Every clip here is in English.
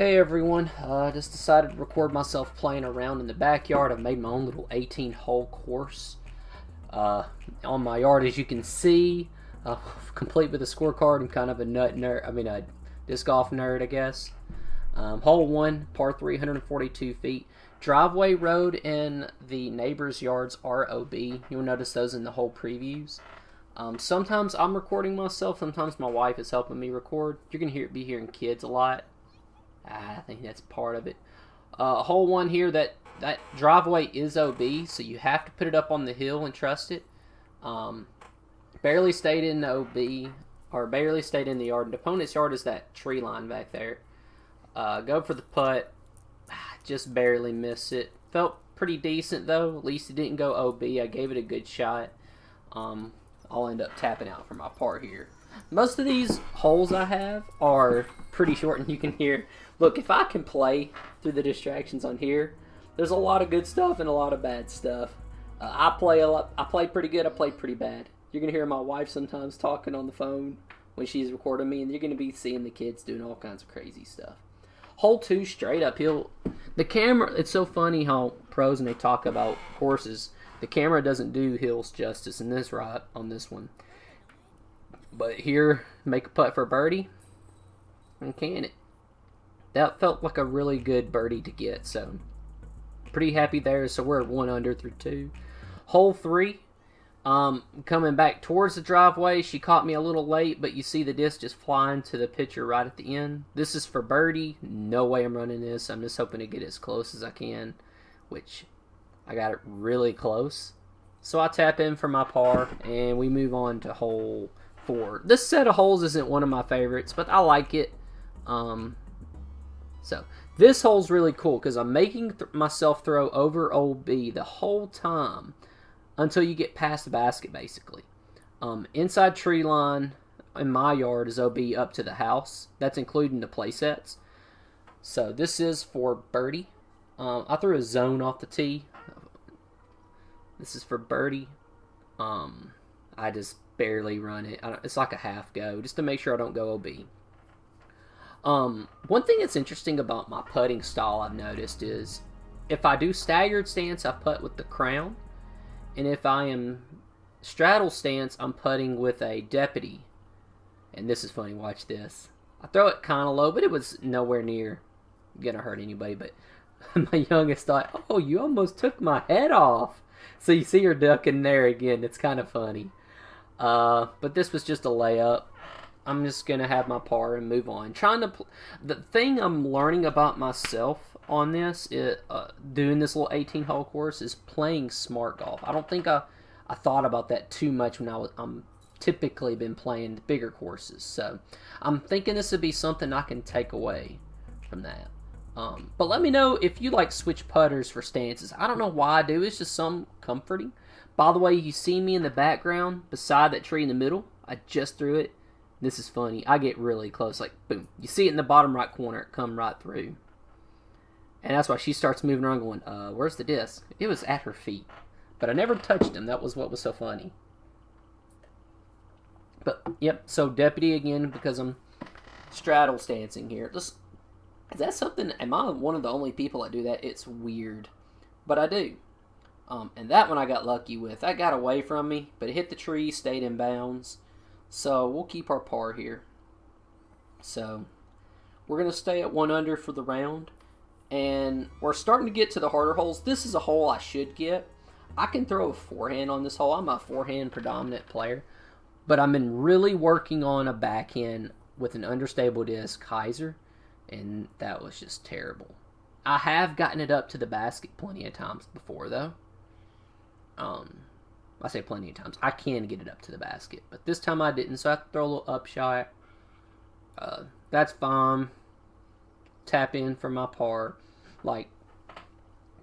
Hey everyone, just decided to record myself playing around in the backyard. I've made my own little 18-hole course on my yard, as you can see, complete with a scorecard. I'm kind of a a disc golf nerd, I guess. Hole 1, par 3, 142 feet. Driveway, road, and the neighbors' yards are OB. You'll notice those in the hole previews. Sometimes I'm recording myself, sometimes my wife is helping me record. You're going to be hearing kids a lot. I think that's part of it. Hole 1 here, that driveway is OB, so you have to put it up on the hill and trust it. Barely stayed in the OB, or barely stayed in the yard. And the opponent's yard is that tree line back there. Go for the putt. Just barely miss it. Felt pretty decent though. At least it didn't go OB. I gave it a good shot. I'll end up tapping out for my par here. Most of these holes I have are pretty short, and you can hear. Look, if I can play through the distractions on here, there's a lot of good stuff and a lot of bad stuff. I play a lot. I play pretty good. I play pretty bad. You're gonna hear my wife sometimes talking on the phone when she's recording me, and you're gonna be seeing the kids doing all kinds of crazy stuff. Hole 2, straight uphill. The camera. It's so funny how pros, and they talk about courses. The camera doesn't do hills justice in this on this one. But here, make a putt for birdie, and can it. That felt like a really good birdie to get, so pretty happy there. So we're at 1 under through 2. Hole 3, coming back towards the driveway. She caught me a little late, but you see the disc just flying to the pitcher right at the end. This is for birdie. No way I'm running this. I'm just hoping to get as close as I can, which I got it really close. So I tap in for my par, and we move on to hole 4. This set of holes isn't one of my favorites, but I like it. So this hole's really cool because I'm making myself throw over OB the whole time until you get past the basket, basically. Inside tree line in my yard is OB up to the house. That's including the play sets. So this is for birdie. I threw a zone off the tee. This is for birdie. I just barely run it. It's like a half go, just to make sure I don't go OB. One thing that's interesting about my putting style I've noticed is if I do staggered stance, I putt with the crown. And if I am straddle stance, I'm putting with a deputy. And this is funny, watch this. I throw it kind of low, but it was nowhere near going to hurt anybody. But my youngest thought, oh, you almost took my head off. So you see her ducking there again. It's kind of funny. But this was just a layup. I'm just going to have my par and move on. The thing I'm learning about myself on this, doing this little 18-hole course, is playing smart golf. I don't think I thought about that too much when I'm typically been playing bigger courses. So I'm thinking this would be something I can take away from that. But let me know if you like switch putters for stances. I don't know why I do. It's just some comforting. By the way, you see me in the background beside that tree in the middle. I just threw it. This is funny. I get really close, like boom. You see it in the bottom right corner. It come right through. And that's why she starts moving around going, where's the disc? It was at her feet. But I never touched him. That was what was so funny. But, yep, so deputy again because I'm straddle stancing here. Is that something, am I one of the only people that do that? It's weird. But I do. And that one I got lucky with. That got away from me, but it hit the tree, stayed in bounds. So we'll keep our par here. So we're going to stay at 1 under for the round. And we're starting to get to the harder holes. This is a hole I should get. I can throw a forehand on this hole. I'm a forehand predominant player. But I've been really working on a backhand with an understable disc, Kaiser. And that was just terrible. I have gotten it up to the basket plenty of times before, though. I say plenty of times. I can get it up to the basket. But this time I didn't, so I have to throw a little up shot. That's fine. Tap in for my par. Like,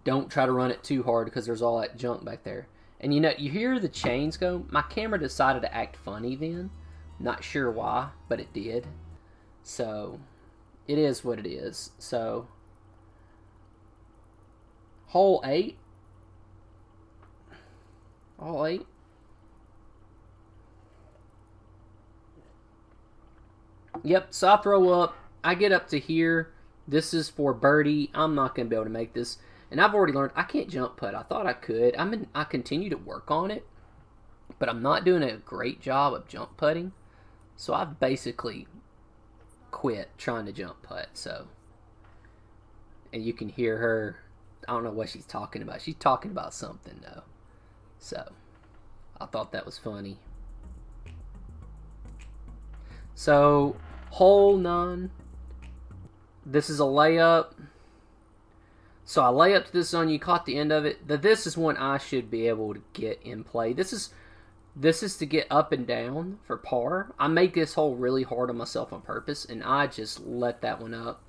don't try to run it too hard because there's all that junk back there. And you know, you hear the chains go. My camera decided to act funny then. Not sure why, but it did. So, it is what it is. So, hole 8. Hole 8. Yep, so I throw up. I get up to here. This is for birdie. I'm not going to be able to make this. And I've already learned I can't jump putt. I thought I could. I continue to work on it, but I'm not doing a great job of jump putting. So I've basically quit trying to jump putt. So, and you can hear her. I don't know what she's talking about. She's talking about something though. So, I thought that was funny. So, hole 9. This is a layup. So I lay up to this zone. You caught the end of it. This is one I should be able to get in play. This is to get up and down for par. I make this hole really hard on myself on purpose, and I just let that one up.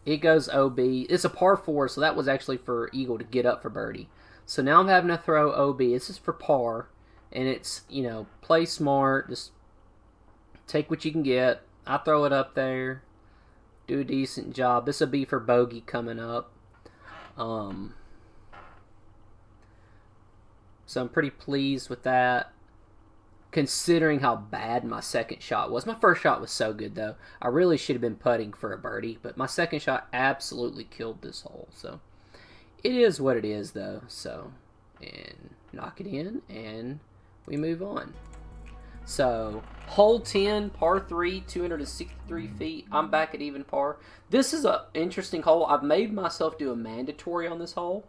It goes OB. It's a par 4, so that was actually for eagle to get up for birdie. So now I'm having to throw OB. This is for par, and it's, play smart. Just take what you can get. I throw it up there. Do a decent job. This will be for bogey coming up. So I'm pretty pleased with that, considering how bad my second shot was. My first shot was so good, though. I really should have been putting for a birdie, but my second shot absolutely killed this hole. So it is what it is, though. So, and knock it in, and we move on. So, hole 10, par 3, 263 feet. I'm back at even par. This is an interesting hole. I've made myself do a mandatory on this hole.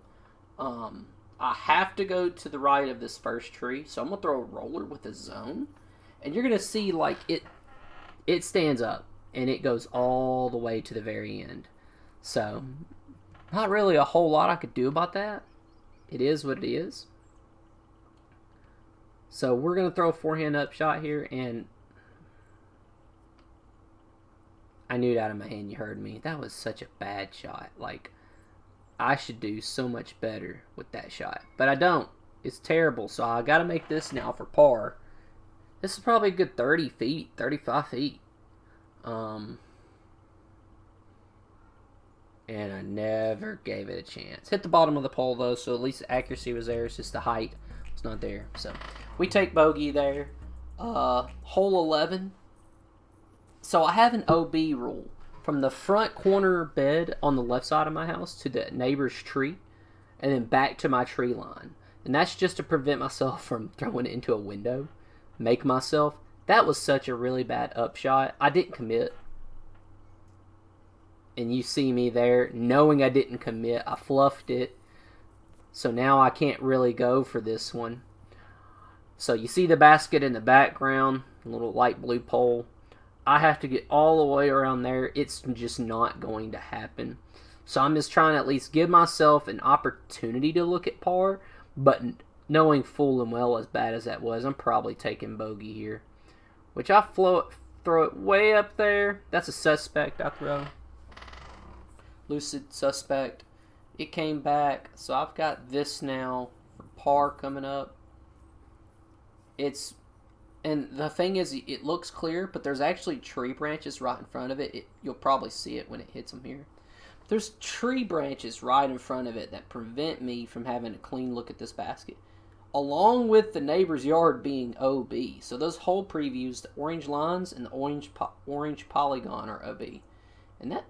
I have to go to the right of this first tree, so I'm going to throw a roller with a zone. And you're going to see, like, it stands up, and it goes all the way to the very end. So, not really a whole lot I could do about that. It is what it is. So we're going to throw a forehand up shot here, and I knew it out of my hand. You heard me. That was such a bad shot. Like, I should do so much better with that shot, but I don't. It's terrible, so I got to make this now for par. This is probably a good 30 feet, 35 feet. And I never gave it a chance. Hit the bottom of the pole, though, so at least the accuracy was there. It's just the height was not there. So we take bogey there. Hole 11. So I have an OB rule. From the front corner bed on the left side of my house to the neighbor's tree, and then back to my tree line. And that's just to prevent myself from throwing it into a window. Make myself. That was such a really bad upshot. I didn't commit. And you see me there, knowing I didn't commit. I fluffed it. So now I can't really go for this one. So you see the basket in the background, a little light blue pole. I have to get all the way around there. It's just not going to happen. So I'm just trying to at least give myself an opportunity to look at par. But knowing full and well, as bad as that was, I'm probably taking bogey here. Which I throw it way up there. That's a suspect I throw. Lucid suspect. It came back. So I've got this now for par coming up. And the thing is, it looks clear, but there's actually tree branches right in front of it. You'll probably see it when it hits them here. There's tree branches right in front of it that prevent me from having a clean look at this basket, along with the neighbor's yard being OB. So those hole previews, the orange lines and the orange polygon are OB. And that,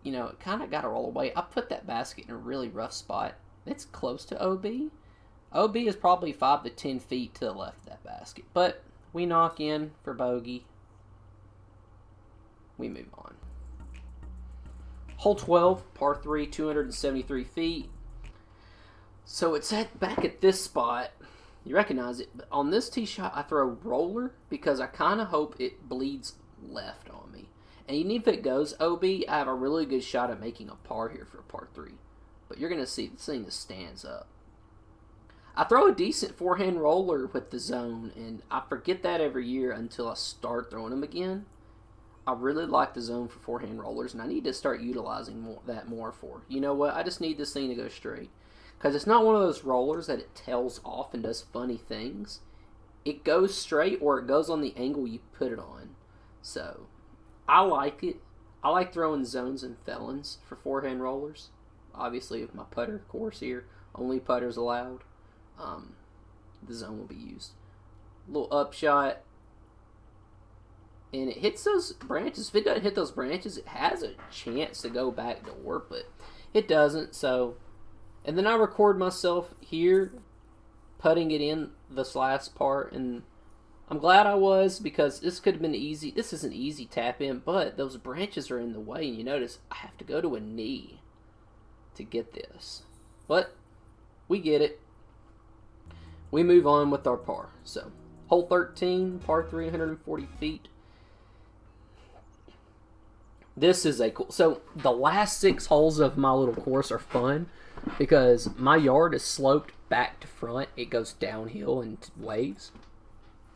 it kind of got to roll away. I put that basket in a really rough spot. It's close to OB. OB is probably 5 to 10 feet to the left of that basket. But we knock in for bogey. We move on. Hole 12, par 3, 273 feet. So it's back at this spot. You recognize it. But on this tee shot, I throw roller because I kind of hope it bleeds left on me. And even if it goes OB, I have a really good shot at making a par here for a par 3. But you're going to see this thing just stands up. I throw a decent forehand roller with the zone, and I forget that every year until I start throwing them again. I really like the zone for forehand rollers, and I need to start utilizing that more for. You know what? I just need this thing to go straight. Because it's not one of those rollers that it tails off and does funny things. It goes straight, or it goes on the angle you put it on. So, I like it. I like throwing zones and felons for forehand rollers. Obviously, with my putter course here, only putters allowed. The zone will be used. A little upshot. and it hits those branches. If it doesn't hit those branches, it has a chance to go back door, but it doesn't. So, and then I record myself here putting it in this last part, and I'm glad I was, because this could have been easy. This is an easy tap in, but those branches are in the way, and you notice I have to go to a knee to get this. But we get it. We move on with our par. So, hole 13, par 340 feet. This is a cool... So, the last 6 holes of my little course are fun because my yard is sloped back to front. It goes downhill and waves.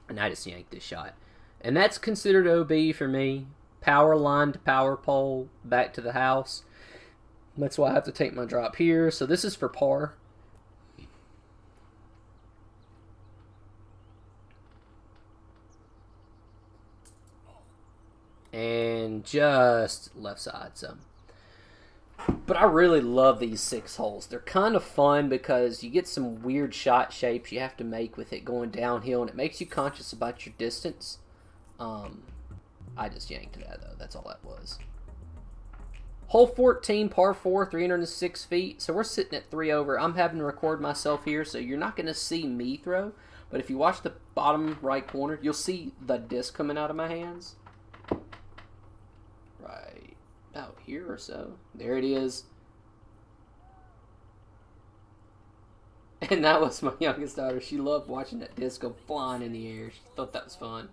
And I just yanked this shot. And that's considered OB for me. Power line to power pole, back to the house. That's why I have to take my drop here. So this is for par. And just left side. So, but I really love these 6 holes. They're kind of fun because you get some weird shot shapes you have to make with it going downhill, and it makes you conscious about your distance. I just yanked that though. That's all that was. Hole 14, par 4, 306 feet. So we're sitting at 3 over. I'm having to record myself here, so you're not going to see me throw. But if you watch the bottom right corner, you'll see the disc coming out of my hands. Right about here or so. There it is. And that was my youngest daughter. She loved watching that disc go flying in the air. She thought that was fun.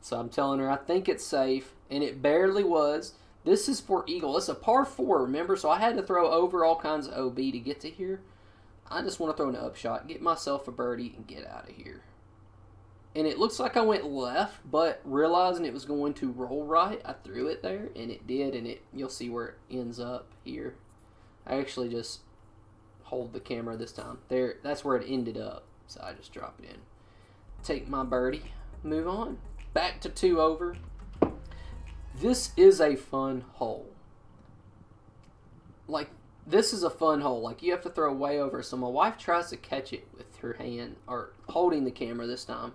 So I'm telling her I think it's safe, and it barely was. This is for eagle. It's a par 4, remember? So I had to throw over all kinds of OB to get to here. I just want to throw an upshot, get myself a birdie, and get out of here. And it looks like I went left, but realizing it was going to roll right, I threw it there, and it did, and you'll see where it ends up here. I actually just hold the camera this time. There, that's where it ended up, so I just drop it in. Take my birdie, move on. Back to 2 over. This is a fun hole. Like, this is a fun hole. Like, you have to throw way over. So my wife tries to catch it with her hand, or holding the camera this time.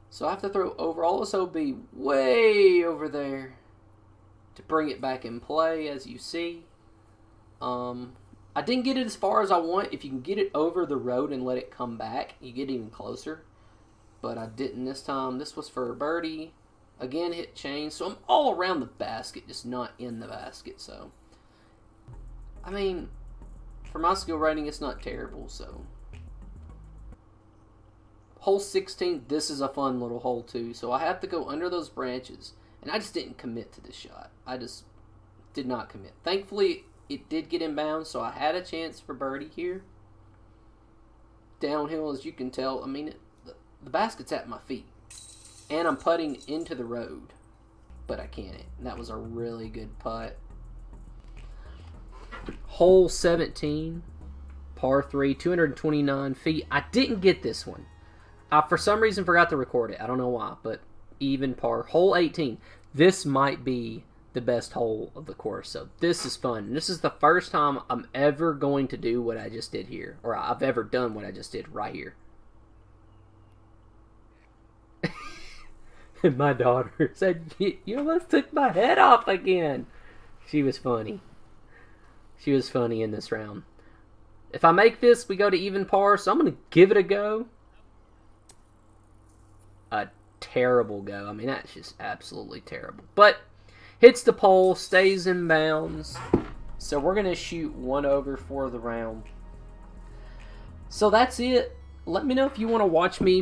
So I have to throw over all this OB way over there to bring it back in play, as you see. I didn't get it as far as I want. If you can get it over the road and let it come back, you get even closer. But I didn't this time. This was for a birdie. Again, hit chain. So I'm all around the basket, just not in the basket. So, I mean, for my skill rating, it's not terrible. So, hole 16, this is a fun little hole too. So I have to go under those branches. And I just didn't commit to this shot. I just did not commit. Thankfully, it did get inbound, so I had a chance for birdie here. Downhill, as you can tell, I mean, the basket's at my feet. And I'm putting into the road, but I can't. And that was a really good putt. Hole 17, par 3, 229 feet. I didn't get this one. I, for some reason, forgot to record it. I don't know why, but even par. Hole 18. This might be the best hole of the course, so this is fun. This is the first time I'm ever going to do what I just did here, or I've ever done what I just did right here. And my daughter said, you almost took my head off again. She was funny. She was funny in this round. If I make this, we go to even par, so I'm going to give it a go. A terrible go. I mean, that's just absolutely terrible. But hits the pole, stays in bounds. So we're going to shoot 1 over for the round. So that's it. Let me know if you want to watch me